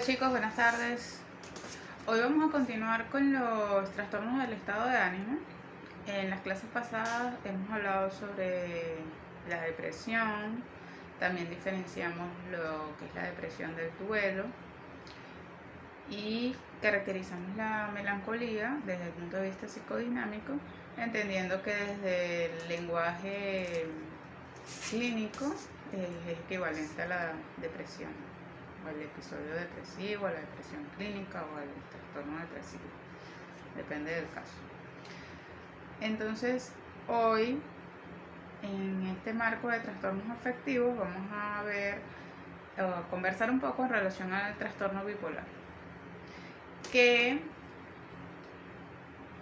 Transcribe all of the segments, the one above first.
Chicos, buenas tardes. Hoy vamos a continuar con los trastornos del estado de ánimo. En las clases pasadas hemos hablado sobre la depresión, también diferenciamos lo que es la depresión del duelo y caracterizamos la melancolía desde el punto de vista psicodinámico, entendiendo que desde el lenguaje clínico es equivalente a la depresión, o al episodio depresivo, a la depresión clínica o al trastorno depresivo, depende del caso. Entonces, hoy, en este marco de trastornos afectivos, vamos a conversar un poco en relación al trastorno bipolar, que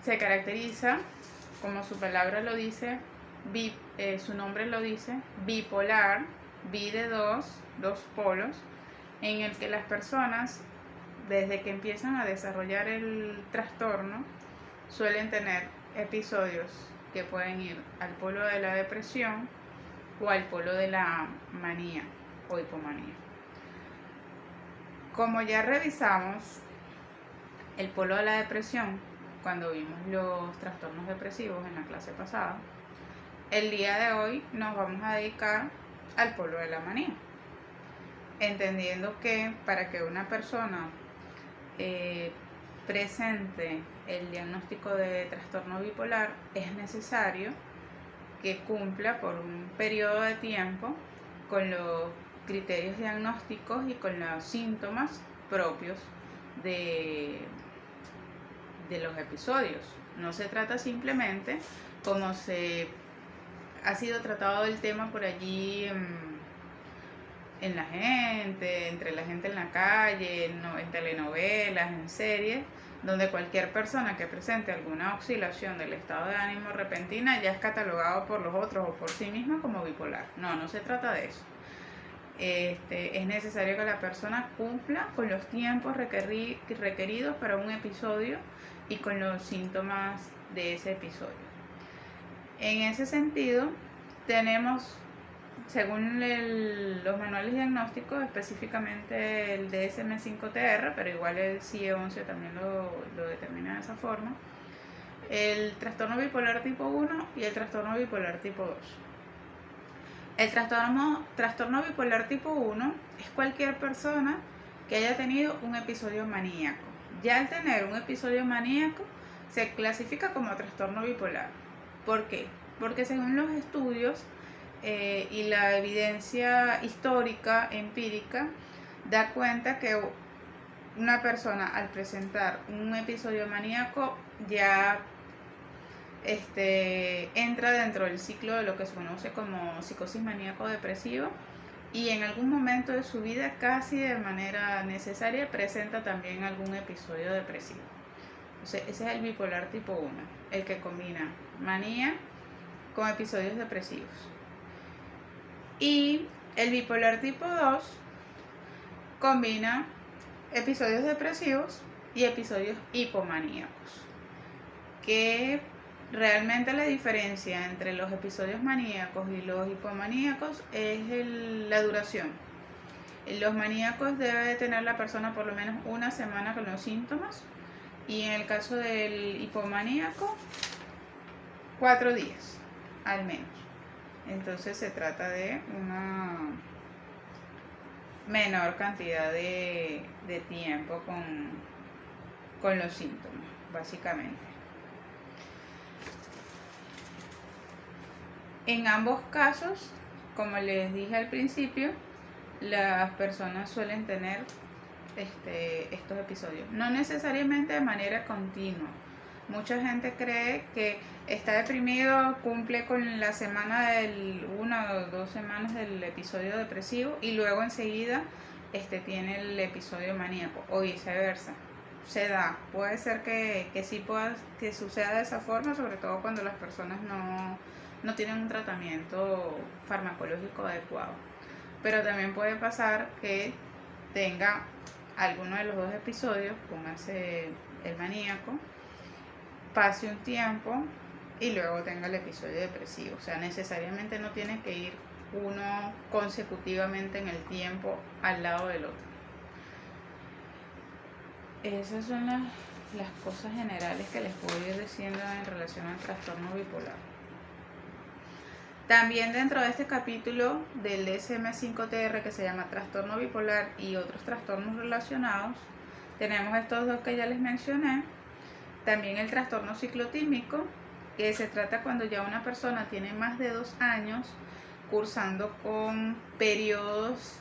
se caracteriza, como su palabra lo dice, su nombre lo dice, bipolar, bi de dos polos, en el que las personas, desde que empiezan a desarrollar el trastorno, suelen tener episodios que pueden ir al polo de la depresión o al polo de la manía o hipomanía. Como ya revisamos el polo de la depresión cuando vimos los trastornos depresivos en la clase pasada, el día de hoy nos vamos a dedicar al polo de la manía, entendiendo que para que una persona presente el diagnóstico de trastorno bipolar es necesario que cumpla por un periodo de tiempo con los criterios diagnósticos y con los síntomas propios de los episodios. No se trata simplemente, como se ha sido tratado el tema por allí en la gente, entre la gente en la calle, en telenovelas, en series, donde cualquier persona que presente alguna oscilación del estado de ánimo repentina ya es catalogado por los otros o por sí misma como bipolar. No se trata de eso. Es necesario que la persona cumpla con los tiempos requeridos para un episodio y con los síntomas de ese episodio. En ese sentido, tenemos, según los manuales diagnósticos, específicamente el DSM-5-TR, pero igual el CIE-11 también lo determina de esa forma, el trastorno bipolar tipo 1 y el trastorno bipolar tipo 2. El trastorno bipolar tipo 1 es cualquier persona que haya tenido un episodio maníaco. Ya al tener un episodio maníaco se clasifica como trastorno bipolar. ¿Por qué? Porque según los estudios y la evidencia histórica, empírica, da cuenta que una persona al presentar un episodio maníaco ya entra dentro del ciclo de lo que se conoce como psicosis maníaco-depresiva y en algún momento de su vida, casi de manera necesaria, presenta también algún episodio depresivo. Entonces, ese es el bipolar tipo 1, el que combina manía con episodios depresivos. Y el bipolar tipo 2 combina episodios depresivos y episodios hipomaníacos, que realmente la diferencia entre los episodios maníacos y los hipomaníacos es la duración. Los maníacos debe de tener la persona por lo menos una semana con los síntomas y en el caso del hipomaníaco 4 días al menos. Entonces se trata de una menor cantidad de tiempo con los síntomas, básicamente. En ambos casos, como les dije al principio, las personas suelen tener estos episodios, no necesariamente de manera continua. Mucha gente cree que está deprimido, cumple con la semana una o 2 semanas del episodio depresivo y luego enseguida tiene el episodio maníaco o viceversa. Se da, puede ser que sí que suceda de esa forma, sobre todo cuando las personas no tienen un tratamiento farmacológico adecuado. Pero también puede pasar que tenga alguno de los dos episodios, póngase el maníaco, pase un tiempo y luego tenga el episodio depresivo. O sea, necesariamente no tiene que ir uno consecutivamente en el tiempo al lado del otro. Esas son las cosas generales que les puedo ir diciendo en relación al trastorno bipolar. También dentro de este capítulo del DSM-5-TR, que se llama trastorno bipolar y otros trastornos relacionados, tenemos estos dos que ya les mencioné. También el trastorno ciclotímico, que se trata cuando ya una persona tiene más de 2 años cursando con periodos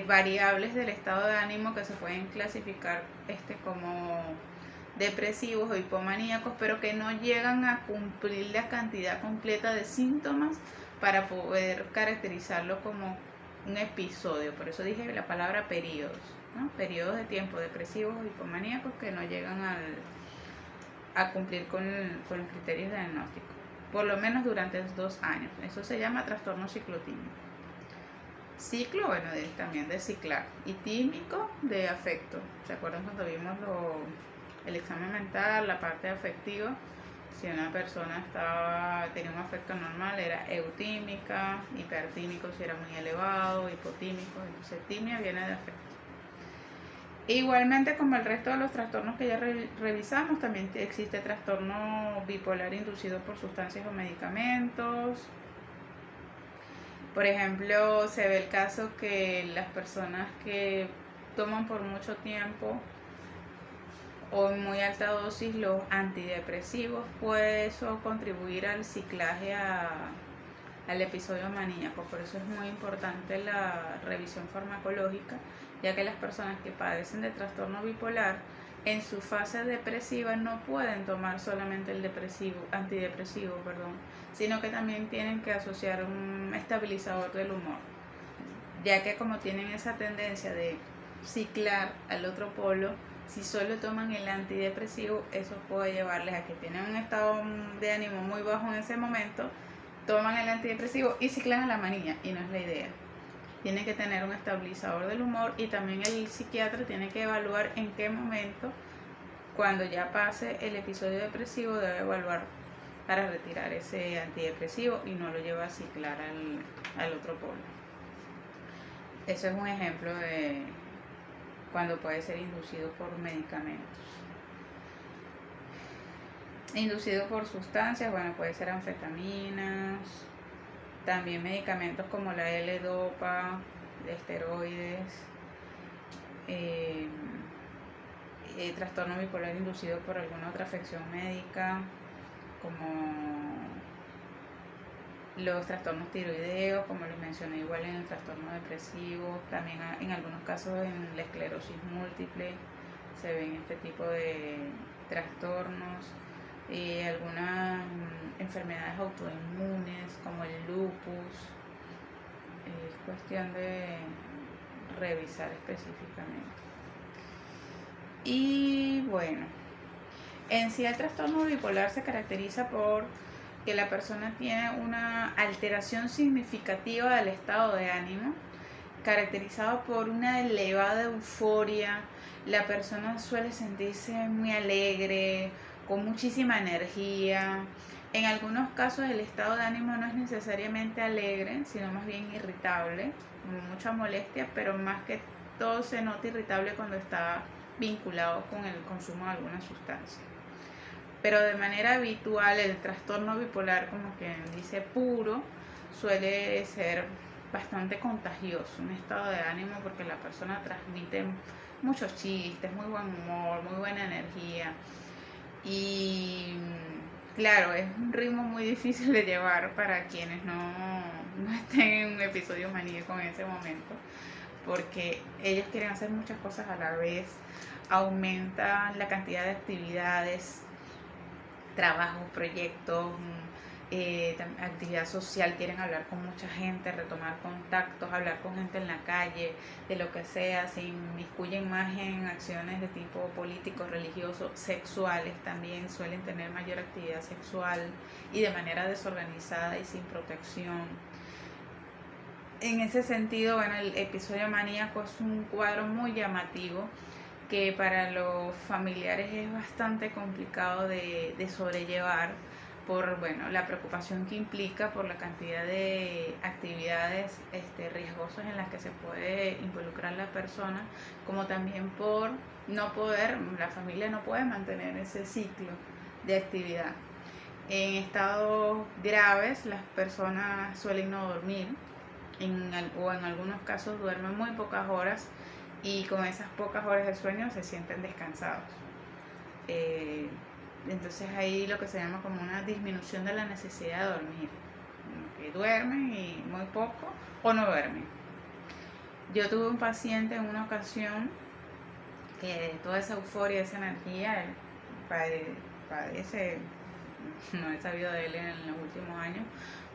variables del estado de ánimo que se pueden clasificar como depresivos o hipomaníacos, pero que no llegan a cumplir la cantidad completa de síntomas para poder caracterizarlo como un episodio. Por eso dije la palabra periodos, ¿no? Periodos de tiempo depresivos o hipomaníacos que no llegan a cumplir con los criterios de diagnóstico, por lo menos durante 2 años. Eso se llama trastorno ciclotímico. Ciclo, bueno, también de ciclar. Y tímico, de afecto. ¿Se acuerdan cuando vimos el examen mental, la parte afectiva? Si una persona tenía un afecto normal, era eutímica, hipertímico si era muy elevado, hipotímico. Entonces, timia viene de afecto. Igualmente, como el resto de los trastornos que ya revisamos, también existe trastorno bipolar inducido por sustancias o medicamentos. Por ejemplo, se ve el caso que las personas que toman por mucho tiempo o en muy alta dosis los antidepresivos puede eso contribuir al ciclaje al episodio maníaco. Por eso es muy importante la revisión farmacológica, ya que las personas que padecen de trastorno bipolar en su fase depresiva no pueden tomar solamente el antidepresivo, sino que también tienen que asociar un estabilizador del humor, ya que como tienen esa tendencia de ciclar al otro polo, si solo toman el antidepresivo, eso puede llevarles a que tienen un estado de ánimo muy bajo en ese momento, toman el antidepresivo y ciclan a la manía, y no es la idea. Tiene que tener un estabilizador del humor, y también el psiquiatra tiene que evaluar en qué momento, cuando ya pase el episodio depresivo, debe evaluar para retirar ese antidepresivo y no lo lleva a ciclar al otro polo. Eso es un ejemplo de cuando puede ser inducido por medicamentos. Inducido por sustancias, bueno, puede ser anfetaminas, también medicamentos como la L-Dopa, esteroides, trastorno bipolar inducido por alguna otra afección médica, como los trastornos tiroideos, como les mencioné, igual en el trastorno depresivo, también en algunos casos en la esclerosis múltiple se ven este tipo de trastornos, algunas enfermedades autoinmunes como el lupus. Es cuestión de revisar específicamente. Y bueno, en sí el trastorno bipolar se caracteriza por que la persona tiene una alteración significativa del estado de ánimo, caracterizado por una elevada euforia. La persona suele sentirse muy alegre, con muchísima energía. En algunos casos el estado de ánimo no es necesariamente alegre, sino más bien irritable, con mucha molestia, pero más que todo se nota irritable cuando está vinculado con el consumo de alguna sustancia. Pero de manera habitual el trastorno bipolar, como quien dice puro, suele ser bastante contagioso, un estado de ánimo, porque la persona transmite muchos chistes, muy buen humor, muy buena energía. Y claro, es un ritmo muy difícil de llevar para quienes no estén en un episodio maníaco en ese momento, porque ellos quieren hacer muchas cosas a la vez, aumentan la cantidad de actividades, trabajos, proyectos, actividad social, quieren hablar con mucha gente, retomar contactos, hablar con gente en la calle, de lo que sea, se inmiscuyen más en acciones de tipo político, religioso, sexuales también, suelen tener mayor actividad sexual y de manera desorganizada y sin protección. En ese sentido, bueno, el episodio maníaco es un cuadro muy llamativo que para los familiares es bastante complicado de sobrellevar, por bueno, la preocupación que implica por la cantidad de actividades riesgosas en las que se puede involucrar la persona, como también por no poder, la familia no puede mantener ese ciclo de actividad. En estados graves las personas suelen no dormir o en algunos casos duermen muy pocas horas y con esas pocas horas de sueño se sienten descansados. Entonces ahí lo que se llama como una disminución de la necesidad de dormir, que duermen y muy poco o no duermen. Yo tuve un paciente en una ocasión que toda esa euforia, esa energía, él padece, no he sabido de él en los últimos años,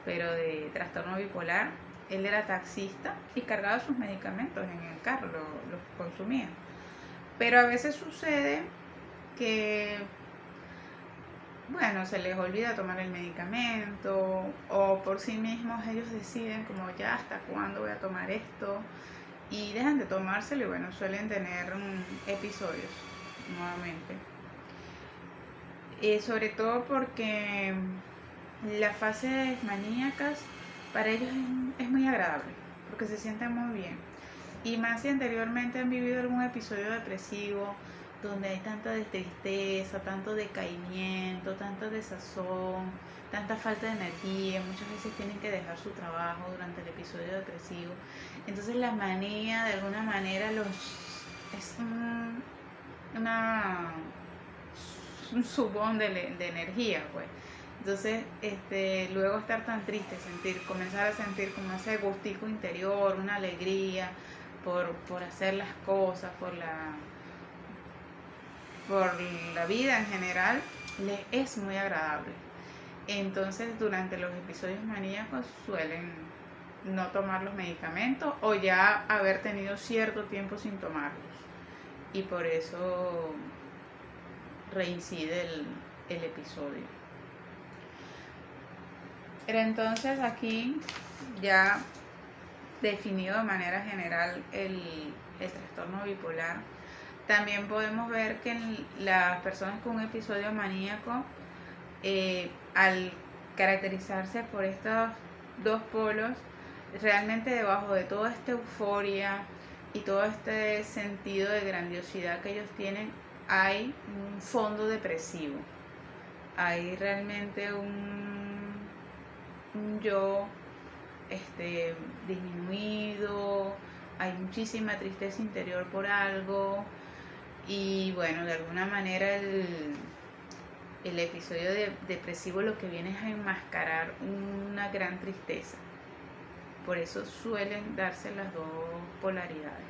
pero de trastorno bipolar. Él era taxista y cargaba sus medicamentos en el carro, los consumía. Pero a veces sucede que, bueno, se les olvida tomar el medicamento o por sí mismos ellos deciden como ya hasta cuándo voy a tomar esto y dejan de tomárselo y bueno, suelen tener episodios nuevamente. Sobre todo porque las fases maníacas para ellos es muy agradable, porque se sienten muy bien. Y más si anteriormente han vivido algún episodio depresivo, donde hay tanta tristeza, tanto decaimiento, tanta desazón, tanta falta de energía, muchas veces tienen que dejar su trabajo durante el episodio depresivo. Entonces la manía de alguna manera es un subón de energía, pues. Entonces, luego estar tan triste, comenzar a sentir como ese gustico interior, una alegría por hacer las cosas, por la vida en general, les es muy agradable. Entonces, durante los episodios maníacos suelen no tomar los medicamentos o ya haber tenido cierto tiempo sin tomarlos. Y por eso reincide el episodio. Pero entonces aquí ya definido de manera general el trastorno bipolar, también podemos ver que las personas con un episodio maníaco, al caracterizarse por estos dos polos, realmente debajo de toda esta euforia y todo este sentido de grandiosidad que ellos tienen, hay un fondo depresivo. Hay realmente un yo disminuido, hay muchísima tristeza interior por algo y bueno, de alguna manera el episodio depresivo lo que viene es a enmascarar una gran tristeza. Por eso suelen darse las dos polaridades.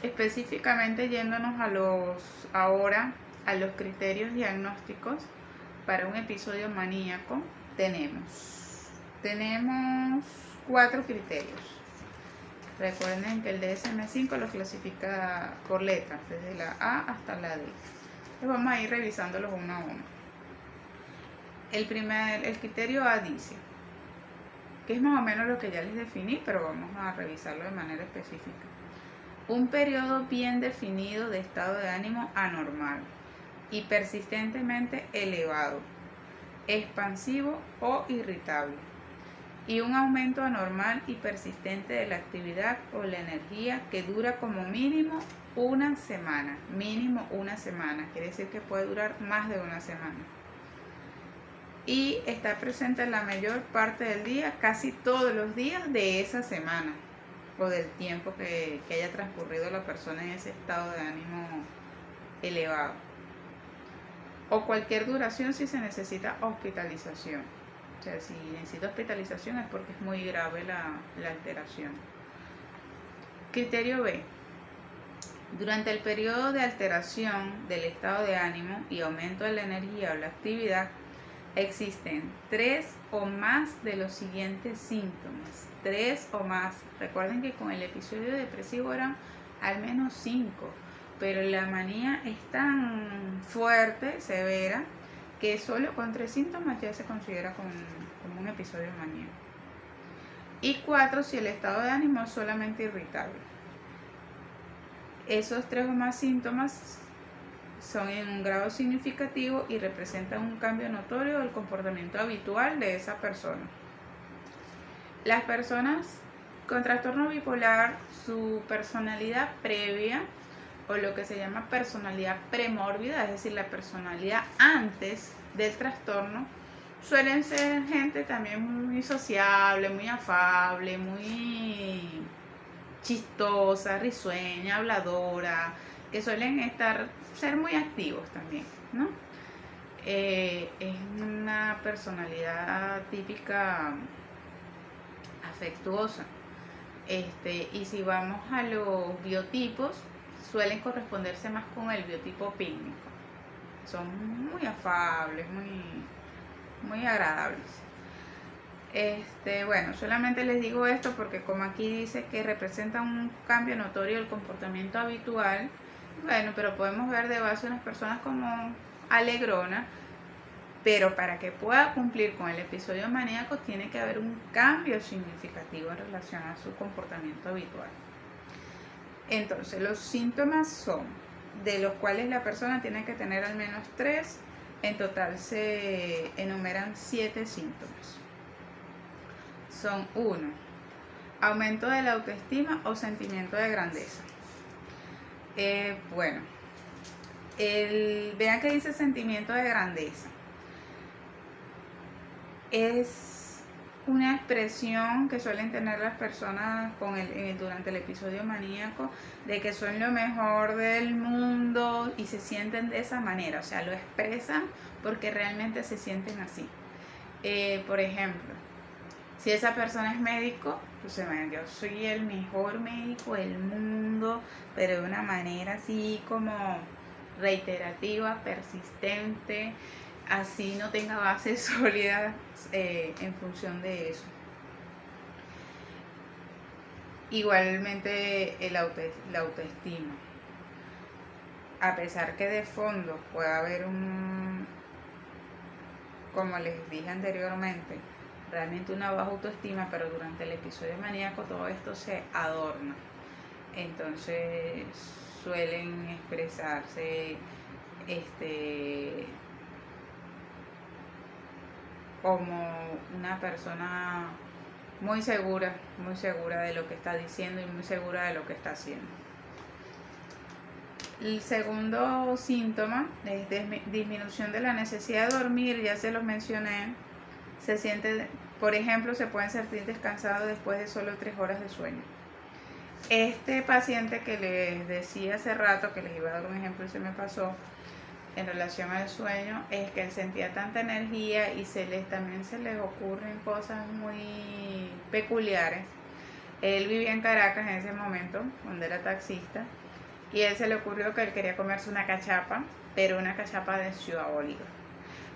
Específicamente yéndonos ahora a los criterios diagnósticos para un episodio maníaco, tenemos 4 criterios. Recuerden que el DSM-5 los clasifica por letras, desde la A hasta la D. Entonces vamos a ir revisándolos uno a uno. El criterio A dice, que es más o menos lo que ya les definí, pero vamos a revisarlo de manera específica. Un periodo bien definido de estado de ánimo anormal y persistentemente elevado, expansivo o irritable, y un aumento anormal y persistente de la actividad o la energía que dura como mínimo una semana. Quiere decir que puede durar más de una semana. Y está presente en la mayor parte del día, casi todos los días de esa semana o del tiempo que haya transcurrido la persona en ese estado de ánimo elevado. O cualquier duración si se necesita hospitalización. O sea, si necesita hospitalización es porque es muy grave la alteración. Criterio B. Durante el periodo de alteración del estado de ánimo y aumento de la energía o la actividad, existen 3 o más de los siguientes síntomas. 3 o más. Recuerden que con el episodio depresivo eran al menos 5. Pero la manía es tan fuerte, severa, que solo con 3 síntomas ya se considera como un episodio maníaco. Y 4 si el estado de ánimo es solamente irritable. Esos 3 o más síntomas son en un grado significativo y representan un cambio notorio del comportamiento habitual de esa persona. Las personas con trastorno bipolar, su personalidad previa o lo que se llama personalidad premórbida, es decir, la personalidad antes del trastorno, suelen ser gente también muy sociable, muy afable, muy chistosa, risueña, habladora, que suelen ser muy activos también, ¿no? Es una personalidad típica afectuosa. Y si vamos a los biotipos, suelen corresponderse más con el biotipo pícnico. Son muy afables, muy agradables. Bueno, solamente les digo esto porque como aquí dice que representa un cambio notorio del comportamiento habitual, bueno, pero podemos ver de base unas personas como alegrona, pero para que pueda cumplir con el episodio maníaco tiene que haber un cambio significativo en relación a su comportamiento habitual. Entonces, los síntomas son, de los cuales la persona tiene que tener al menos 3, en total se enumeran 7 síntomas. Son 1. Aumento de la autoestima o sentimiento de grandeza. Vean que dice sentimiento de grandeza. Es una expresión que suelen tener las personas durante el episodio maníaco de que son lo mejor del mundo y se sienten de esa manera, o sea, lo expresan porque realmente se sienten así. Por ejemplo, si esa persona es médico, pues yo soy el mejor médico del mundo, pero de una manera así como reiterativa, persistente, así no tenga bases sólidas en función de eso. Igualmente la autoestima. A pesar que de fondo puede haber como les dije anteriormente, realmente una baja autoestima, pero durante el episodio maníaco todo esto se adorna. Entonces suelen expresarse como una persona muy segura de lo que está diciendo y muy segura de lo que está haciendo. El segundo síntoma es disminución de la necesidad de dormir, ya se los mencioné. Se siente, por ejemplo, se pueden sentir descansados después de solo 3 horas de sueño. Este paciente que les decía hace rato, que les iba a dar un ejemplo y se me pasó, en relación al sueño, es que él sentía tanta energía y también se les ocurren cosas muy peculiares. Él vivía en Caracas en ese momento, cuando era taxista, y a él se le ocurrió que él quería comerse una cachapa, pero una cachapa de Ciudad Bolívar.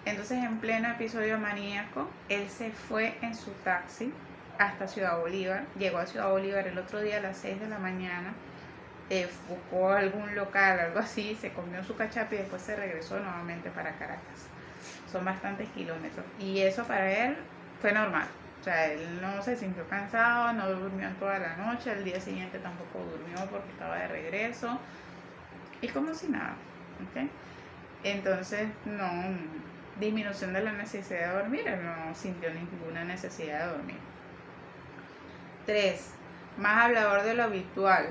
Entonces, en pleno episodio maníaco, él se fue en su taxi hasta Ciudad Bolívar, llegó a Ciudad Bolívar el otro día a las 6 de la mañana, buscó algún local, algo así, se comió su cachapa y después se regresó nuevamente para Caracas. Son bastantes kilómetros y eso para él fue normal. O sea, él no se sintió cansado, no durmió toda la noche, el día siguiente tampoco durmió porque estaba de regreso y como si nada, ¿okay? Entonces, no, disminución de la necesidad de dormir, él no sintió ninguna necesidad de dormir. 3. Más hablador de lo habitual.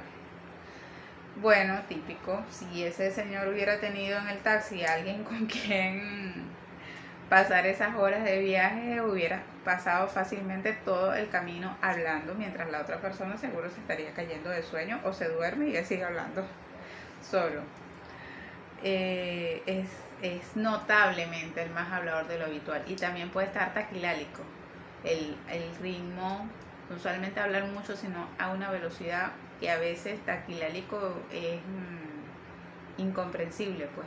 Bueno, típico, si ese señor hubiera tenido en el taxi a alguien con quien pasar esas horas de viaje, hubiera pasado fácilmente todo el camino hablando, mientras la otra persona seguro se estaría cayendo de sueño o se duerme y él sigue hablando solo. Es notablemente el más hablador de lo habitual y también puede estar taquilálico. El ritmo, usualmente hablar mucho, sino a una velocidad que a veces taquilálico es incomprensible, pues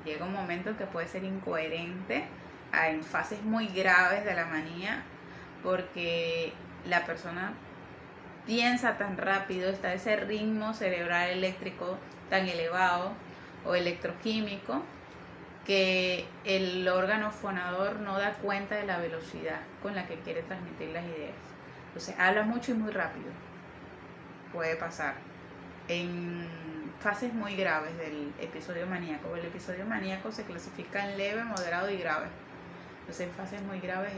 llega un momento en que puede ser incoherente en fases muy graves de la manía, porque la persona piensa tan rápido, está ese ritmo cerebral eléctrico tan elevado o electroquímico, que el órgano fonador no da cuenta de la velocidad con la que quiere transmitir las ideas. Entonces habla mucho y muy rápido. Puede pasar. En fases muy graves del episodio maníaco. El episodio maníaco se clasifica en leve, moderado y grave. Entonces en fases muy graves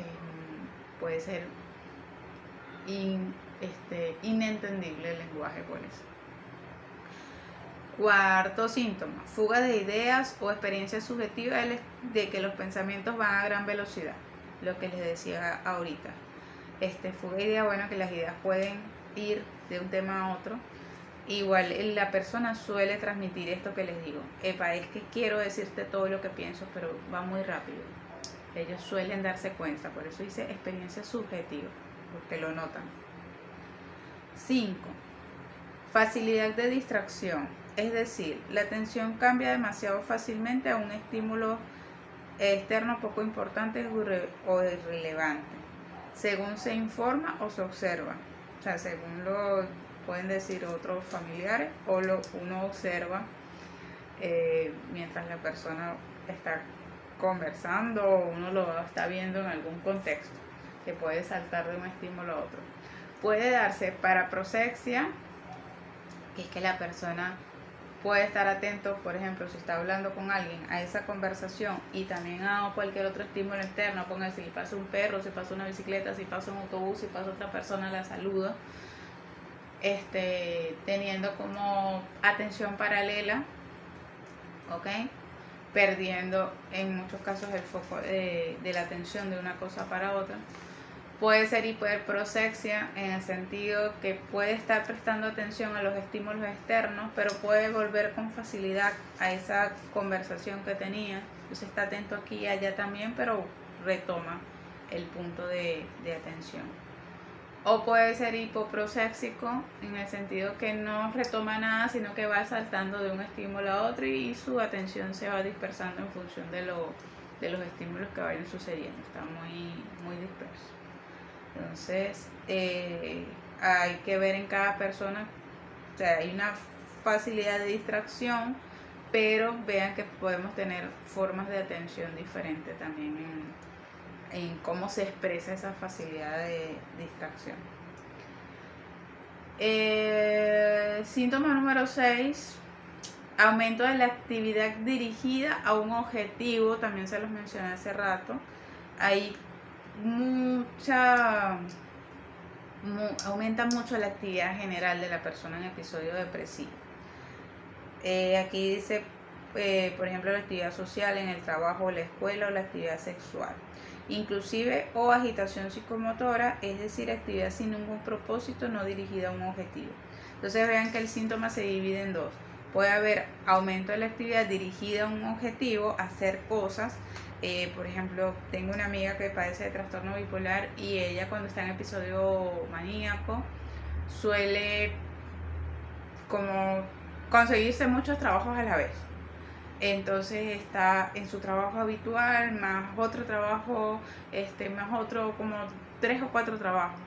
puede ser inentendible el lenguaje por eso. Cuarto síntoma, fuga de ideas o experiencias subjetivas de que los pensamientos van a gran velocidad, lo que les decía ahorita. Fuga de ideas, bueno, que las ideas pueden ir de un tema a otro. Igual la persona suele transmitir esto que les digo, epa, es que quiero decirte todo lo que pienso, pero va muy rápido. Ellos suelen darse cuenta, por eso dice experiencia subjetiva, porque lo notan. 5. Facilidad de distracción, es decir, la atención cambia demasiado fácilmente a un estímulo externo poco importante o irrelevante, según se informa o se observa. O sea, según lo pueden decir otros familiares o uno observa mientras la persona está conversando o uno lo está viendo en algún contexto, que puede saltar de un estímulo a otro. Puede darse paraprosexia, que es que la persona puede estar atento, por ejemplo, si está hablando con alguien, a esa conversación y también a cualquier otro estímulo externo, ponga si pasa un perro, si pasa una bicicleta, si pasa un autobús, si pasa otra persona, la saluda, teniendo como atención paralela, ¿ok? Perdiendo en muchos casos el foco de la atención de una cosa para otra. Puede ser hiperprosexia en el sentido que puede estar prestando atención a los estímulos externos, pero puede volver con facilidad a esa conversación que tenía. Entonces está atento aquí y allá también, pero retoma el punto de atención. O puede ser hipoproséxico en el sentido que no retoma nada, sino que va saltando de un estímulo a otro y su atención se va dispersando en función de los estímulos que vayan sucediendo. Está muy, muy disperso. Entonces, hay que ver en cada persona, o sea, hay una facilidad de distracción, pero vean que podemos tener formas de atención diferentes también en cómo se expresa esa facilidad de distracción. Síntoma número 6, aumento de la actividad dirigida a un objetivo, también se los mencioné hace rato. Hay aumenta mucho la actividad general de la persona en episodio depresivo. Aquí dice, por ejemplo, la actividad social en el trabajo, la escuela o la actividad sexual, inclusive o agitación psicomotora, es decir, actividad sin ningún propósito no dirigida a un objetivo. Entonces vean que el síntoma se divide en dos. Puede haber aumento de la actividad dirigida a un objetivo, hacer cosas. Por ejemplo, tengo una amiga que padece de trastorno bipolar y ella cuando está en episodio maníaco suele como conseguirse muchos trabajos a la vez. Entonces está en su trabajo habitual, más otro trabajo, más otro, como 3 o 4 trabajos.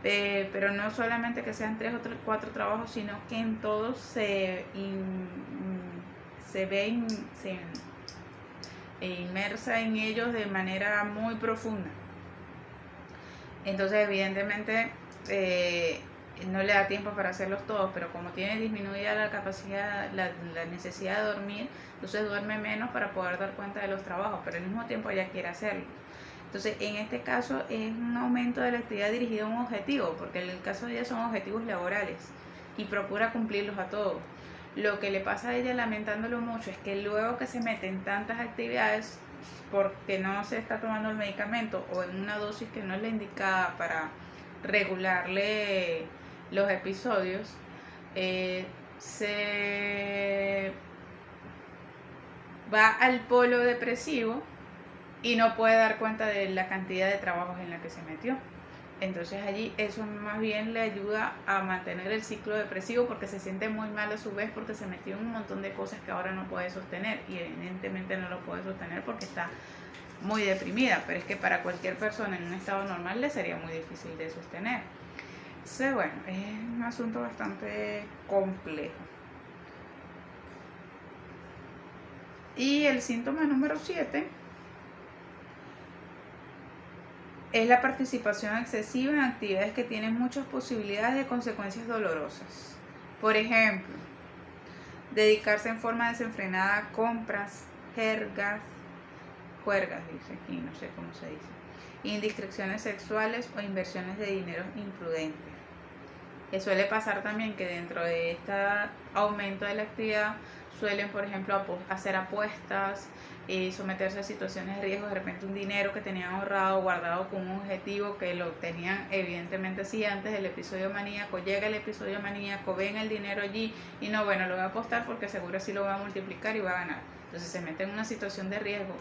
Pero no solamente que sean 3 o 4 trabajos, sino que en todos se ve inmersa en ellos de manera muy profunda. Entonces evidentemente no le da tiempo para hacerlos todos, pero como tiene disminuida la capacidad, la necesidad de dormir, entonces duerme menos para poder dar cuenta de los trabajos, pero al mismo tiempo ella quiere hacerlo. Entonces en este caso es un aumento de la actividad dirigida a un objetivo, porque en el caso de ella son objetivos laborales y procura cumplirlos a todos. Lo que le pasa a ella, lamentándolo mucho, es que luego que se mete en tantas actividades porque no se está tomando el medicamento o en una dosis que no es la indicada para regularle los episodios, se va al polo depresivo y no puede dar cuenta de la cantidad de trabajos en la que se metió. Entonces allí eso más bien le ayuda a mantener el ciclo depresivo porque se siente muy mal a su vez porque se metió en un montón de cosas que ahora no puede sostener y evidentemente no lo puede sostener porque está muy deprimida, pero es que para cualquier persona en un estado normal le sería muy difícil de sostener. Entonces bueno, es un asunto bastante complejo. Y el síntoma número 7 es la participación excesiva en actividades que tienen muchas posibilidades de consecuencias dolorosas. Por ejemplo, dedicarse en forma desenfrenada a compras, juergas dice aquí, no sé cómo se dice, indiscreciones sexuales o inversiones de dinero imprudentes. Que suele pasar también que dentro de este aumento de la actividad suelen, por ejemplo, hacer apuestas y someterse a situaciones de riesgo, de repente un dinero que tenían ahorrado, guardado con un objetivo que lo tenían evidentemente así antes del episodio maníaco, llega el episodio maníaco, ven el dinero allí y no, bueno, lo voy a apostar porque seguro así lo va a multiplicar y va a ganar. Entonces se mete en una situación de riesgo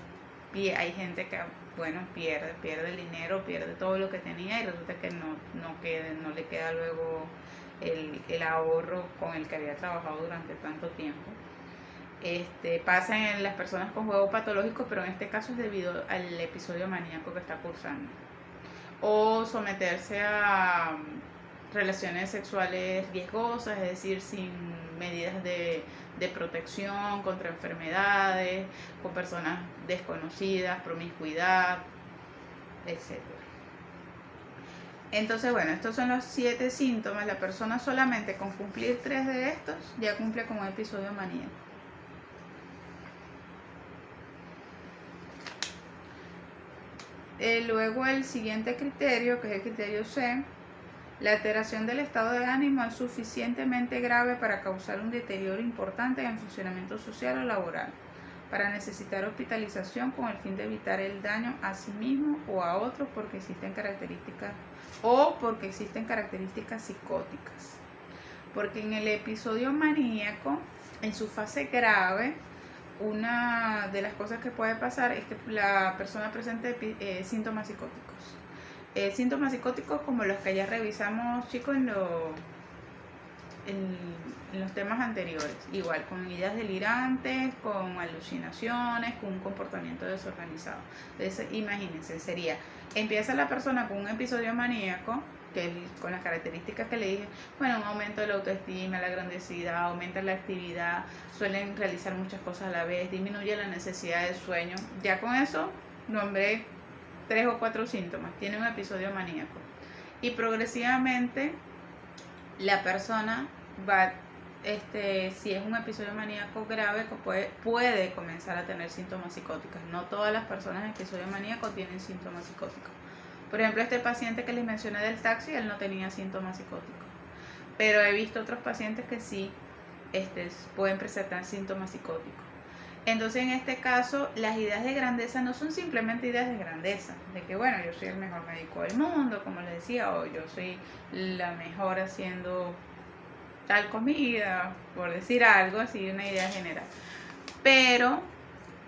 y hay gente que, bueno, pierde el dinero, pierde todo lo que tenía y resulta que no le queda luego el ahorro con el que había trabajado durante tanto tiempo. Pasa en las personas con juego patológico, pero en este caso es debido al episodio maníaco que está cursando. O someterse a relaciones sexuales riesgosas, es decir, sin medidas de protección contra enfermedades, con personas desconocidas, promiscuidad, etc. Entonces, bueno, estos son los 7 síntomas. La persona solamente con cumplir 3 de estos ya cumple con un episodio maníaco. Luego el siguiente criterio, que es el criterio C, la alteración del estado de ánimo es suficientemente grave para causar un deterioro importante en el funcionamiento social o laboral, para necesitar hospitalización con el fin de evitar el daño a sí mismo o a otros porque existen características psicóticas. Porque en el episodio maníaco, en su fase grave, una de las cosas que puede pasar es que la persona presente síntomas psicóticos. Síntomas psicóticos como los que ya revisamos, chicos, en los temas anteriores. Igual, con ideas delirantes, con alucinaciones, con un comportamiento desorganizado. Entonces, imagínense, empieza la persona con un episodio maníaco, con las características que le dije, bueno, un aumento de la autoestima, la grandiosidad, aumenta la actividad, suelen realizar muchas cosas a la vez, disminuye la necesidad de sueño. Ya con eso nombré 3 o 4 síntomas, tiene un episodio maníaco. Y progresivamente la persona va, si es un episodio maníaco grave, puede comenzar a tener síntomas psicóticos. No todas las personas en episodio maníaco tienen síntomas psicóticos. Por ejemplo, este paciente que les mencioné del taxi, él no tenía síntomas psicóticos. Pero he visto otros pacientes que sí pueden presentar síntomas psicóticos. Entonces, en este caso, las ideas de grandeza no son simplemente ideas de grandeza, de que, bueno, yo soy el mejor médico del mundo, como les decía, o yo soy la mejor haciendo tal comida, por decir algo, así, una idea general. Pero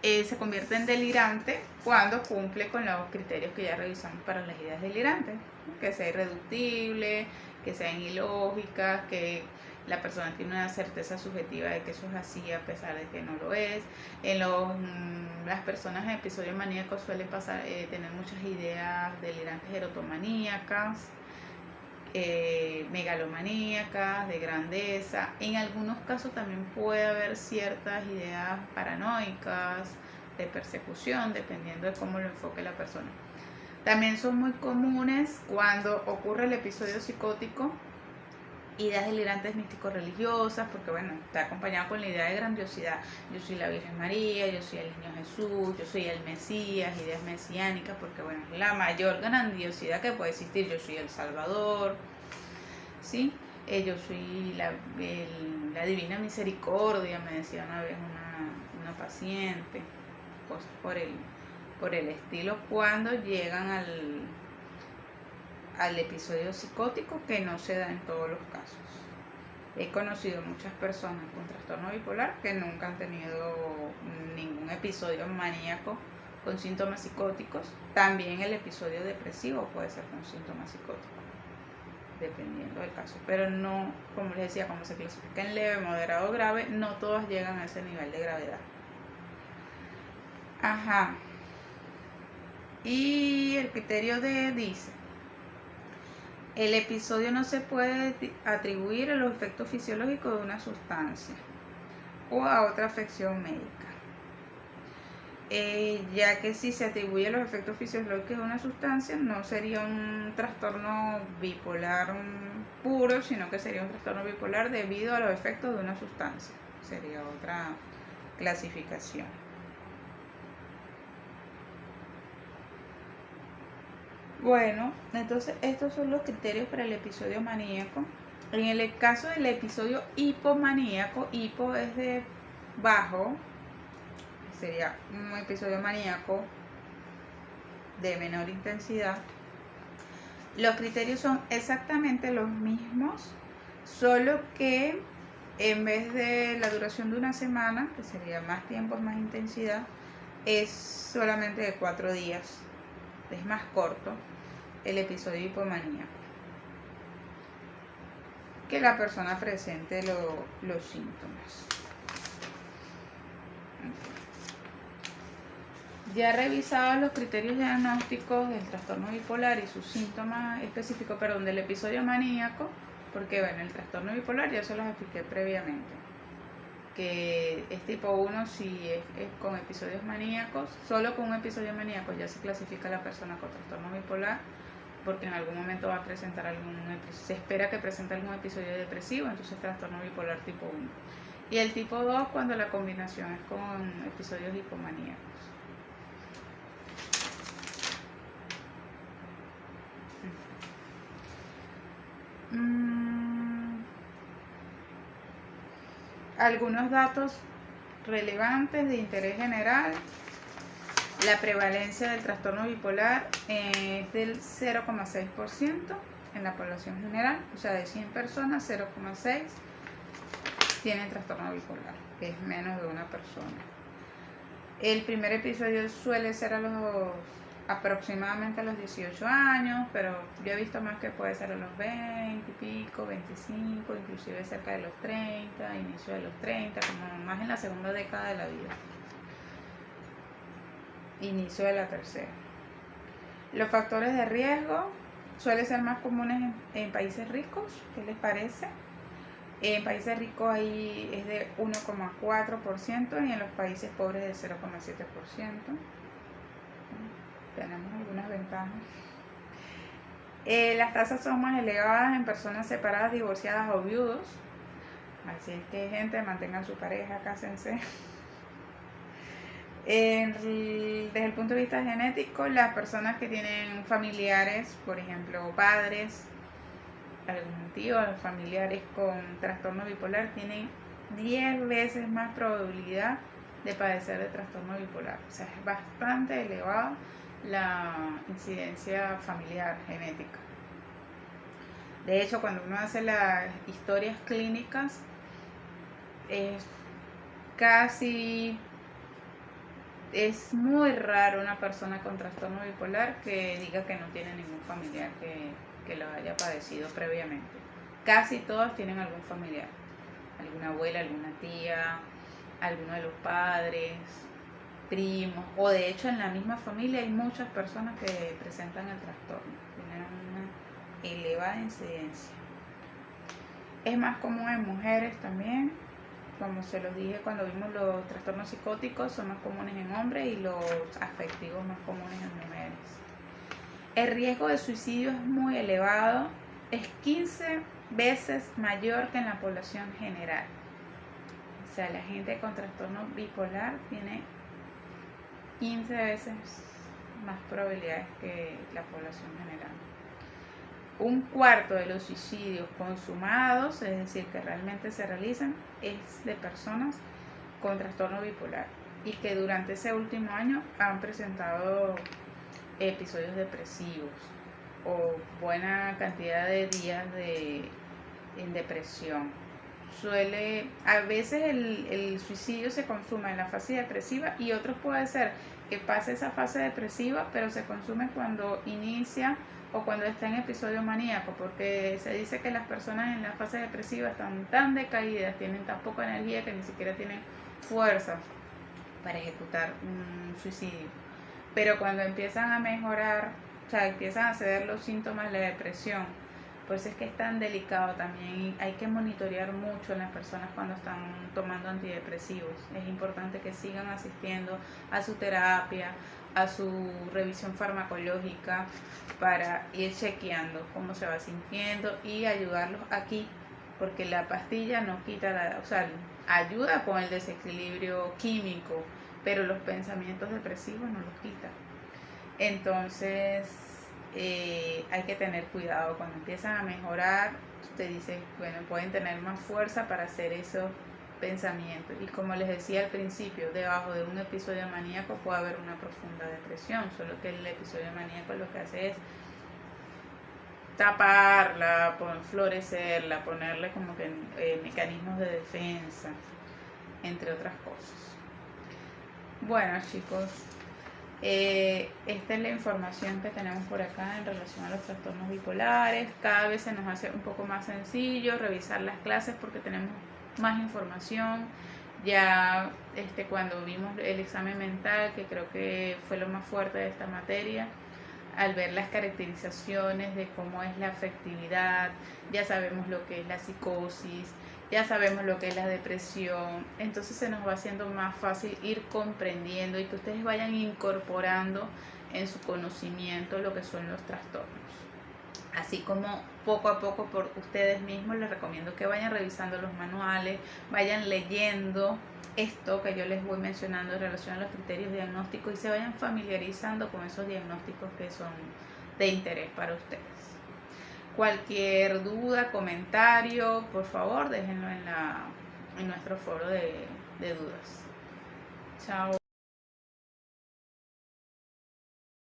se convierte en delirante cuando cumple con los criterios que ya revisamos para las ideas delirantes, que sea irreductible, que sean ilógicas, que la persona tiene una certeza subjetiva de que eso es así a pesar de que no lo es. Las personas en episodios maníacos suelen tener muchas ideas delirantes erotomaníacas, megalomaníacas, de grandeza. En algunos casos también puede haber ciertas ideas paranoicas, de persecución, dependiendo de cómo lo enfoque la persona. También son muy comunes cuando ocurre el episodio psicótico, ideas delirantes místico-religiosas, porque bueno, está acompañado con la idea de grandiosidad. Yo soy la Virgen María, yo soy el Niño Jesús, yo soy el Mesías, ideas mesiánicas, porque bueno, es la mayor grandiosidad que puede existir. Yo soy el Salvador, ¿sí? Yo soy la Divina Misericordia, me decía una vez una paciente, cosas por el estilo, cuando llegan al episodio psicótico, que no se da en todos los casos. He conocido muchas personas con trastorno bipolar que nunca han tenido ningún episodio maníaco con síntomas psicóticos. También el episodio depresivo puede ser con síntomas psicóticos, dependiendo del caso. Pero no, como les decía, como se clasifica en leve, moderado o grave, no todas llegan a ese nivel de gravedad. Ajá. Y el criterio D dice: el episodio no se puede atribuir a los efectos fisiológicos de una sustancia o a otra afección médica, ya que si se atribuye a los efectos fisiológicos de una sustancia no sería un trastorno bipolar puro, sino que sería un trastorno bipolar debido a los efectos de una sustancia. sería otra clasificación. Bueno, entonces estos son los criterios para el episodio maníaco. En el caso del episodio hipomaníaco, hipo es de bajo, sería un episodio maníaco de menor intensidad. Los criterios son exactamente los mismos, solo que en vez de la duración de una semana, que sería más tiempo, más intensidad, es solamente de 4 días. Es más corto el episodio hipomaníaco, que la persona presente los síntomas. Ya revisados los criterios diagnósticos del trastorno bipolar y sus síntomas específicos, del episodio maníaco, porque bueno, el trastorno bipolar ya se los expliqué previamente, que es tipo 1 si es con episodios maníacos. Solo con un episodio maníaco ya se clasifica a la persona con trastorno bipolar, porque en algún momento va a presentar se espera que presente algún episodio depresivo, entonces trastorno bipolar tipo 1. Y el tipo 2 cuando la combinación es con episodios hipomaníacos. Algunos datos relevantes de interés general. La prevalencia del trastorno bipolar es del 0,6% en la población general, o sea, de 100 personas, 0,6 tienen trastorno bipolar, que es menos de una persona. El primer episodio suele ser aproximadamente a los 18 años, pero yo he visto más que puede ser a los 20 y pico, 25, inclusive cerca de los 30, inicio de los 30, como más en la segunda década de la vida. Inicio de la tercera. Los factores de riesgo suelen ser más comunes en países ricos. ¿Qué les parece? En países ricos ahí es de 1,4% y en los países pobres de 0,7%. Tenemos algunas ventajas. Las tasas son más elevadas en personas separadas, divorciadas o viudos. Así es que, gente, mantengan su pareja, cásense. Desde el punto de vista genético, las personas que tienen familiares, por ejemplo, padres, algún tío o familiares con trastorno bipolar, tienen 10 veces más probabilidad de padecer de trastorno bipolar. O sea, es bastante elevada la incidencia familiar genética. De hecho, cuando uno hace las historias clínicas, es muy raro una persona con trastorno bipolar que diga que no tiene ningún familiar que lo haya padecido previamente. Casi todos tienen algún familiar, alguna abuela, alguna tía, alguno de los padres, primos, o de hecho en la misma familia hay muchas personas que presentan el trastorno, tienen una elevada incidencia. Es más común en mujeres también. Como se los dije cuando vimos los trastornos psicóticos, son más comunes en hombres y los afectivos más comunes en mujeres. El riesgo de suicidio es muy elevado, es 15 veces mayor que en la población general. O sea, la gente con trastorno bipolar tiene 15 veces más probabilidades que la población general. Un cuarto de los suicidios consumados, es decir, que realmente se realizan, es de personas con trastorno bipolar y que durante ese último año han presentado episodios depresivos o buena cantidad de días en depresión. A veces el suicidio se consuma en la fase depresiva y otros puede ser que pase esa fase depresiva, pero se consume cuando inicia o cuando está en episodio maníaco, porque se dice que las personas en la fase depresiva están tan decaídas, tienen tan poca energía que ni siquiera tienen fuerza para ejecutar un suicidio. Pero cuando empiezan a mejorar, o sea, empiezan a ceder los síntomas de la depresión, pues es que es tan delicado también. Hay que monitorear mucho a las personas cuando están tomando antidepresivos. Es importante que sigan asistiendo a su terapia, a su revisión farmacológica, para ir chequeando cómo se va sintiendo y ayudarlos aquí porque la pastilla no quita o sea, ayuda con el desequilibrio químico, pero los pensamientos depresivos no los quita. Entonces, hay que tener cuidado cuando empiezan a mejorar. Usted dice, bueno, pueden tener más fuerza para hacer esos pensamientos. Y como les decía al principio, debajo de un episodio maníaco puede haber una profunda depresión, solo que el episodio maníaco lo que hace es taparla, florecerla, ponerle como que mecanismos de defensa, entre otras cosas. Bueno, chicos, esta es la información que tenemos por acá en relación a los trastornos bipolares. Cada vez se nos hace un poco más sencillo revisar las clases porque tenemos más información. Ya cuando vimos el examen mental, que creo que fue lo más fuerte de esta materia, al ver las caracterizaciones de cómo es la afectividad, ya sabemos lo que es la psicosis, ya sabemos lo que es la depresión, entonces se nos va haciendo más fácil ir comprendiendo y que ustedes vayan incorporando en su conocimiento lo que son los trastornos. Así como poco a poco por ustedes mismos les recomiendo que vayan revisando los manuales, vayan leyendo esto que yo les voy mencionando en relación a los criterios diagnósticos y se vayan familiarizando con esos diagnósticos que son de interés para ustedes. Cualquier duda, comentario, por favor déjenlo en nuestro foro de dudas. Chao.